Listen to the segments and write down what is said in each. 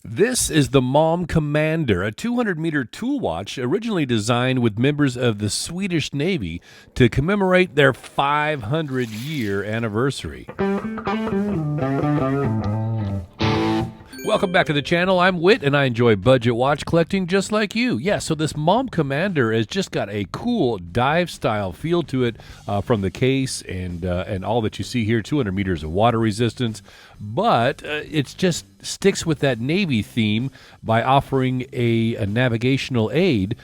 This is the MALM Commander, a 200-meter tool watch originally designed with members of the Swedish Navy to commemorate their 500-year anniversary. Welcome back to the channel. I'm Whit, and I enjoy budget watch collecting just like you. Yeah, so this MALM Commander has just got a cool dive-style feel to it from the case and all that you see here, 200 meters of water resistance. But it just sticks with that Navy theme by offering a navigational aid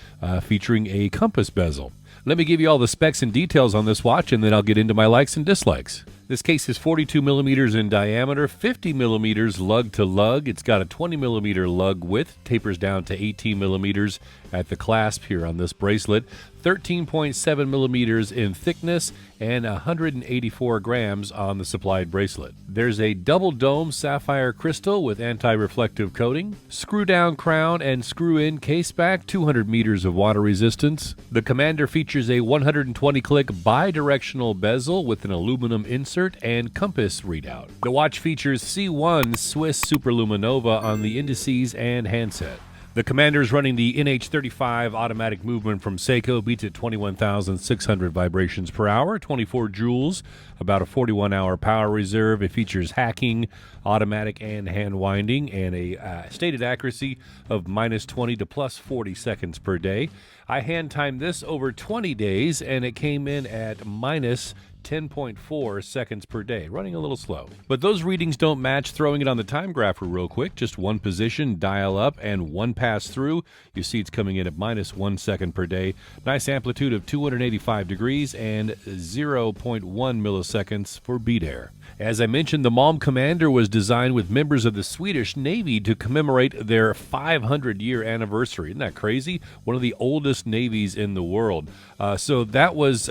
featuring a compass bezel. Let me give you all the specs and details on this watch, and then I'll get into my likes and dislikes. This case is 42 millimeters in diameter, 50 millimeters lug to lug. It's got a 20 millimeter lug width, tapers down to 18 millimeters at the clasp here on this bracelet, 13.7 millimeters in thickness, and 184 grams on the supplied bracelet. There's a double dome sapphire crystal with anti-reflective coating, screw down crown and screw in case back, 200 meters of water resistance. The Commander features a 120 click bi-directional bezel with an aluminum insert and compass readout. The watch features C1 Swiss Superluminova on the indices and handset. The Commander is running the NH35 automatic movement from Seiko, beats at 21,600 vibrations per hour, 24 joules, about a 41-hour power reserve. It features hacking, automatic and hand winding, and a stated accuracy of -20 to +40 seconds per day. I hand timed this over 20 days, and it came in at -10.4 seconds per day, running a little slow. But those readings don't match throwing it on the time grapher real quick. Just one position, dial up, and one pass through. You see it's coming in at -1 second per day. Nice amplitude of 285 degrees and 0.1 milliseconds for beat air. As I mentioned, the MALM Commander was designed with members of the Swedish Navy to commemorate their 500-year anniversary. Isn't that crazy? One of the oldest navies in the world. So that was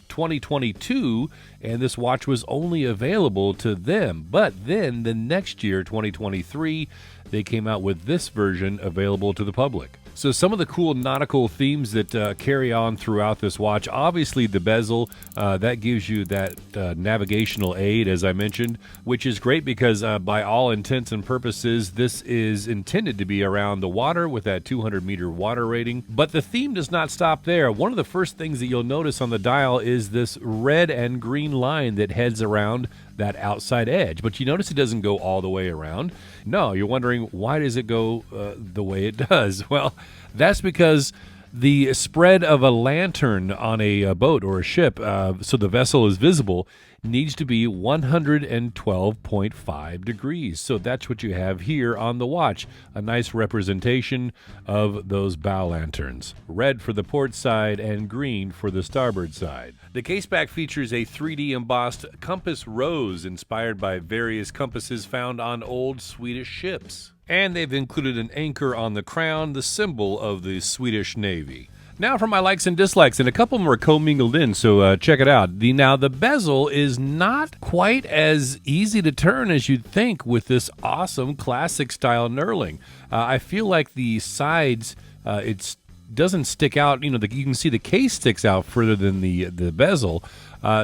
2022, and this watch was only available to them. But then the next year, 2023, they came out with this version available to the public. So some of the cool nautical themes that carry on throughout this watch, obviously the bezel, that gives you that navigational aid, as I mentioned, which is great because by all intents and purposes, this is intended to be around the water with that 200-meter water rating. But the theme does not stop there. One of the first things that you'll notice on the dial is this red and green line that heads around that outside edge. But you notice it doesn't go all the way around. No, you're wondering, why does it go the way it does? Well, that's because the spread of a lantern on a boat or a ship, so the vessel is visible, needs to be 112.5 degrees. So that's what you have here on the watch, a nice representation of those bow lanterns. Red for the port side and green for the starboard side. The caseback features a 3D embossed compass rose inspired by various compasses found on old Swedish ships. And they've included an anchor on the crown, the symbol of the Swedish Navy. Now for my likes and dislikes, and a couple of them are commingled in, so check it out. Now the bezel is not quite as easy to turn as you'd think with this awesome classic style knurling. I feel like the sides, it doesn't stick out. You know, you can see the case sticks out further than the bezel.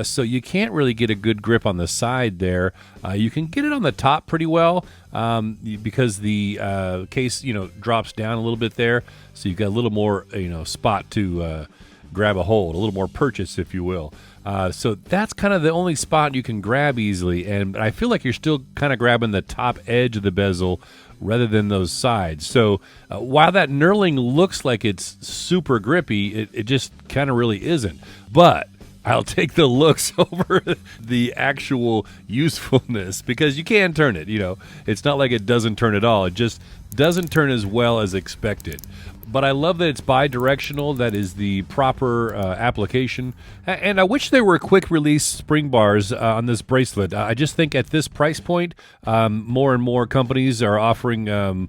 So you can't really get a good grip on the side there. You can get it on the top pretty well because the case, drops down a little bit there. So you've got a little more, spot to grab a hold, a little more purchase, if you will. So that's kind of the only spot you can grab easily. And I feel like you're still kind of grabbing the top edge of the bezel rather than those sides. So while that knurling looks like it's super grippy, it just kind of really isn't. But I'll take the looks over the actual usefulness because you can turn it, It's not like it doesn't turn at all. It just doesn't turn as well as expected. But I love that it's bi-directional. That is the proper application. And I wish there were quick release spring bars on this bracelet. I just think at this price point, more and more companies are offering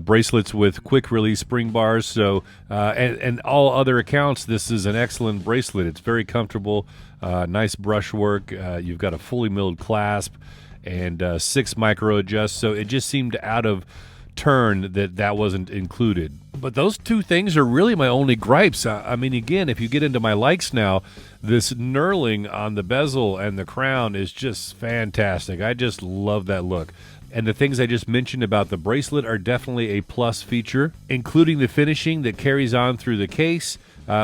bracelets with quick release spring bars. So, and all other accounts, this is an excellent bracelet. It's very comfortable, nice brushwork. You've got a fully milled clasp and 6 micro adjusts. So it just seemed out of turn that wasn't included. But those two things are really my only gripes. I mean, again, if you get into my likes now, this knurling on the bezel and the crown is just fantastic. I just love that look. And the things I just mentioned about the bracelet are definitely a plus feature, including the finishing that carries on through the case,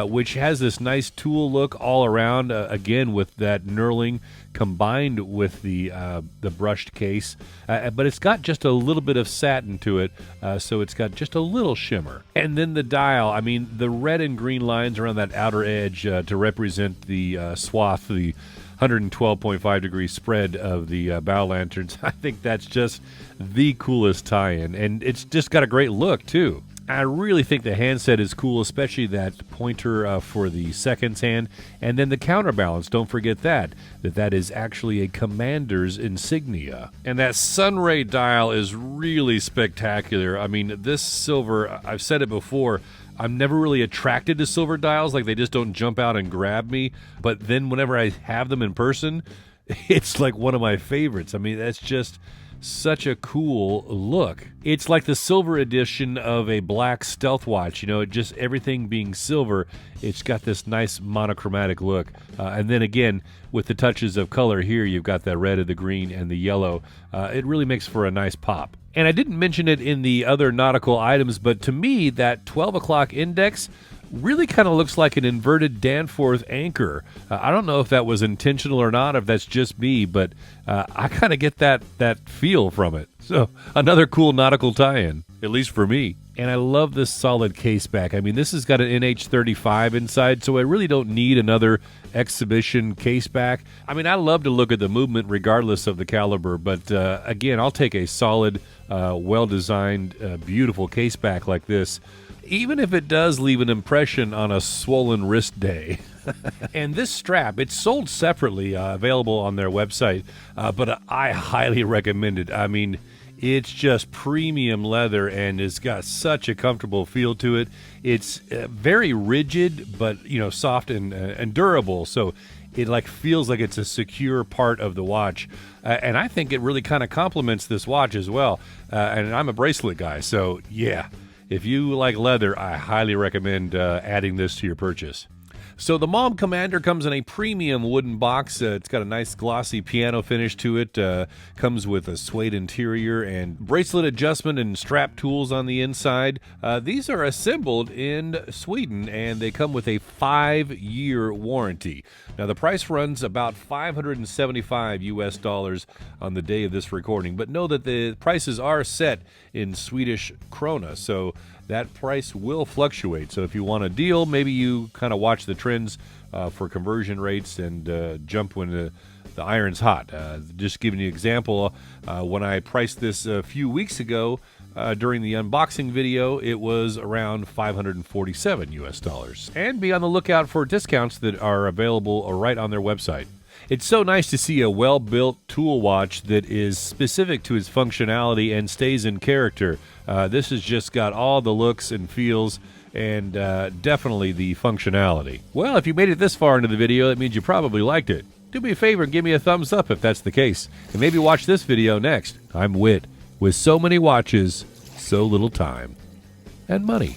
which has this nice tool look all around, again with that knurling combined with the brushed case. But it's got just a little bit of satin to it, so it's got just a little shimmer. And then the dial, I mean, the red and green lines around that outer edge to represent the swath, the 112.5 degree spread of the bow lanterns. I think that's just the coolest tie-in, and it's just got a great look too. I really think the handset is cool, especially that pointer for the seconds hand, and then the counterbalance. Don't forget that is actually a commander's insignia. And that sunray dial is really spectacular. I mean, this silver, I've said it before, I'm never really attracted to silver dials, like they just don't jump out and grab me, but then whenever I have them in person, it's like one of my favorites. I mean, that's just such a cool look. It's like the silver edition of a black stealth watch, you know, just everything being silver. It's got this nice monochromatic look. And then again, with the touches of color here, you've got that red, the green, and the yellow. It really makes for a nice pop. And I didn't mention it in the other nautical items, but to me, that 12 o'clock index really kind of looks like an inverted Danforth anchor. I don't know if that was intentional or not, if that's just me, but I kind of get that feel from it. So another cool nautical tie-in, at least for me. And I love this solid case back. I mean, this has got an NH35 inside, so I really don't need another exhibition case back. I mean, I love to look at the movement regardless of the caliber, but again, I'll take a solid, well-designed, beautiful case back like this, even if it does leave an impression on a swollen wrist day. And this strap, it's sold separately, available on their website, but I highly recommend it. I mean, it's just premium leather, and it's got such a comfortable feel to it. It's very rigid, but you know, soft and durable. So it like feels like it's a secure part of the watch, and I think it really kind of complements this watch as well. And I'm a bracelet guy, so yeah, if you like leather, I highly recommend adding this to your purchase. So the MALM Commander comes in a premium wooden box. It's got a nice glossy piano finish to it. Comes with a suede interior and bracelet adjustment and strap tools on the inside. These are assembled in Sweden, and they come with a 5-year warranty. Now the price runs about $575 US on the day of this recording, but know that the prices are set in Swedish krona, so that price will fluctuate. So if you want a deal, maybe you kind of watch the trends for conversion rates and jump when the iron's hot. Just giving you an example, when I priced this a few weeks ago during the unboxing video, it was around $547 US. And be on the lookout for discounts that are available right on their website. It's so nice to see a well-built tool watch that is specific to its functionality and stays in character. This has just got all the looks and feels and definitely the functionality. Well, if you made it this far into the video, that means you probably liked it. Do me a favor and give me a thumbs up if that's the case. And maybe watch this video next. I'm Whit, with so many watches, so little time and money.